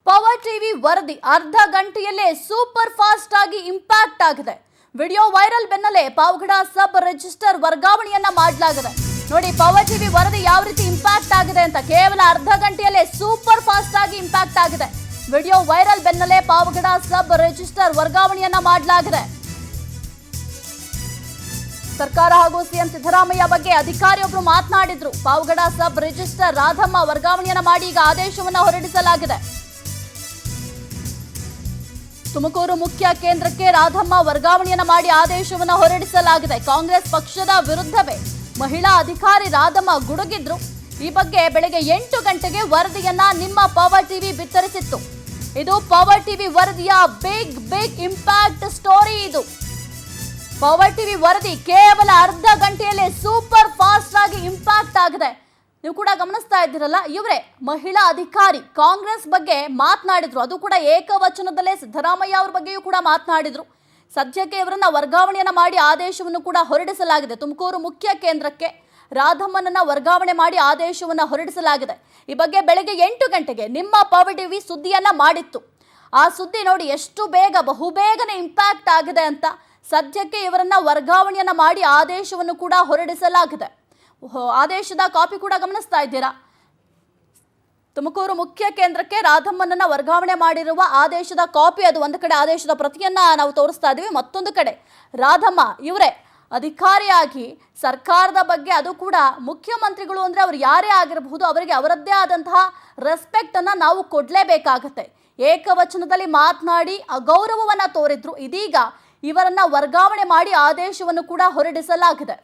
Power TV ವರದಿ ಅರ್ಧ ಗಂಟೆಯಲ್ಲೇ ಸೂಪರ್ ಫಾಸ್ಟ್ ಆಗಿ ಇಂಪ್ಯಾಕ್ಟ್ ಆಗಿದೆ. ವಿಡಿಯೋ ವೈರಲ್ ಬೆನ್ನಲ್ಲೇ ಪಾವಗಡ ಸಬ್ ರಿಜಿಸ್ಟರ್ ವರ್ಗಾವಣೆಯನ್ನ ಮಾಡಲಾಗಿದೆ. ನೋಡಿ ಪವರ್ ಟಿವಿ ವರದಿ ಯಾವ ರೀತಿ ಇಂಪ್ಯಾಕ್ಟ್ ಆಗಿದೆ ಅಂತ. ಕೇವಲ ಅರ್ಧ ಗಂಟೆಯಲ್ಲೇ ಸೂಪರ್ ಫಾಸ್ಟ್ ಆಗಿ ಇಂಪ್ಯಾಕ್ಟ್ ಆಗಿದೆ. ವಿಡಿಯೋ ವೈರಲ್ ಬೆನ್ನಲ್ಲೇ ಪಾವಗಡ ಸಬ್ ರಿಜಿಸ್ಟರ್ ವರ್ಗಾವಣೆಯನ್ನ ಮಾಡಲಾಗಿದೆ. ಸರ್ಕಾರ ಹಾಗೂ ಸಿಎಂ ಸಿದ್ದರಾಮಯ್ಯ ಬಗ್ಗೆ ಅಧಿಕಾರಿಯೊಬ್ಬರು ಮಾತನಾಡಿದ್ರು. ಪಾವಗಡ ಸಬ್ ರಿಜಿಸ್ಟರ್ ರಾಧಮ್ಮ ವರ್ಗಾವಣೆಯನ್ನ ಮಾಡಿ ಈಗ ಆದೇಶವನ್ನ ಹೊರಡಿಸಲಾಗಿದೆ. ತುಮಕೂರು ಮುಖ್ಯ ಕೇಂದ್ರಕ್ಕೆ ರಾಧಮ್ಮ ವರ್ಗಾವಣೆಯನ್ನ ಮಾಡಿ ಆದೇಶವನ್ನ ಹೊರಡಿಸಲಾಗಿದೆ. ಕಾಂಗ್ರೆಸ್ ಪಕ್ಷದ ವಿರುದ್ಧವೇ ಮಹಿಳಾ ಅಧಿಕಾರಿ ರಾಧಮ್ಮ ಗುಡುಗಿದ್ರು. ಈ ಬಗ್ಗೆ ಬೆಳಗ್ಗೆ 8 ಗಂಟೆಗೆ ವರದಿಯನ್ನ ನಿಮ್ಮ ಪವರ್ ಟಿವಿ ಬಿತ್ತರಿಸಿತ್ತು. ಇದು ಪವರ್ ಟಿವಿ ವರದಿಯ ಬಿಗ್ ಇಂಪ್ಯಾಕ್ಟ್ ಸ್ಟೋರಿ. ಇದು ಪವರ್ ಟಿವಿ ವರದಿ ಕೇವಲ ಅರ್ಧ ಗಂಟೆಯಲ್ಲೇ ಸೂಪರ್ ಫಾಸ್ಟ್ ಆಗಿ ಇಂಪ್ಯಾಕ್ಟ್ ಆಗಿದೆ. ನೀವು ಕೂಡ ಗಮನಿಸ್ತಾ ಇದ್ದೀರಲ್ಲ, ಇವರೇ ಮಹಿಳಾ ಅಧಿಕಾರಿ ಕಾಂಗ್ರೆಸ್ ಬಗ್ಗೆ ಮಾತನಾಡಿದ್ರು. ಅದು ಕೂಡ ಏಕವಚನದಲ್ಲೇ ಸಿದ್ದರಾಮಯ್ಯ ಅವ್ರ ಬಗ್ಗೆಯೂ ಕೂಡ ಮಾತನಾಡಿದ್ರು. ಸದ್ಯಕ್ಕೆ ಇವರನ್ನ ವರ್ಗಾವಣೆಯನ್ನ ಮಾಡಿ ಆದೇಶವನ್ನು ಕೂಡ ಹೊರಡಿಸಲಾಗಿದೆ. ತುಮಕೂರು ಮುಖ್ಯ ಕೇಂದ್ರಕ್ಕೆ ರಾಧಮ್ಮನನ್ನ ವರ್ಗಾವಣೆ ಮಾಡಿ ಆದೇಶವನ್ನ ಹೊರಡಿಸಲಾಗಿದೆ. ಈ ಬಗ್ಗೆ ಬೆಳಗ್ಗೆ 8 ಗಂಟೆಗೆ ನಿಮ್ಮ ಪವರ್ ಟಿವಿ ಸುದ್ದಿಯನ್ನ ಮಾಡಿತ್ತು. ಆ ಸುದ್ದಿ ನೋಡಿ ಎಷ್ಟು ಬೇಗ ಬಹುಬೇಗನೆ ಇಂಪ್ಯಾಕ್ಟ್ ಆಗಿದೆ ಅಂತ. ಸದ್ಯಕ್ಕೆ ಇವರನ್ನ ವರ್ಗಾವಣೆಯನ್ನ ಮಾಡಿ ಆದೇಶವನ್ನು ಕೂಡ ಹೊರಡಿಸಲಾಗಿದೆ. ಆದೇಶದ ಕಾಪಿ ಕೂಡ ಗಮನಿಸ್ತಾ ಇದ್ದೀರಾ. ತುಮಕೂರು ಮುಖ್ಯ ಕೇಂದ್ರಕ್ಕೆ ರಾಧಮ್ಮನನ್ನ ವರ್ಗಾವಣೆ ಮಾಡಿರುವ ಆದೇಶದ ಕಾಪಿ. ಅದು ಒಂದು ಕಡೆ ಆದೇಶದ ಪ್ರತಿಯನ್ನ ನಾವು ತೋರಿಸ್ತಾ ಇದ್ದೀವಿ. ಮತ್ತೊಂದು ಕಡೆ ರಾಧಮ್ಮ ಇವರೇ ಅಧಿಕಾರಿಯಾಗಿ ಸರ್ಕಾರದ ಬಗ್ಗೆ, ಅದು ಕೂಡ ಮುಖ್ಯಮಂತ್ರಿಗಳು ಅಂದರೆ ಅವರು ಯಾರೇ ಆಗಿರಬಹುದು, ಅವರಿಗೆ ಅವರದ್ದೇ ಆದಂತಹ ರೆಸ್ಪೆಕ್ಟ್ ಅನ್ನ ನಾವು ಕೊಡಲೇಬೇಕಾಗತ್ತೆ. ಏಕವಚನದಲ್ಲಿ ಮಾತನಾಡಿ ಅಗೌರವವನ್ನು ತೋರಿದ್ರು. ಇದೀಗ ಇವರನ್ನ ವರ್ಗಾವಣೆ ಮಾಡಿ ಆದೇಶವನ್ನು ಕೂಡ ಹೊರಡಿಸಲಾಗಿದೆ.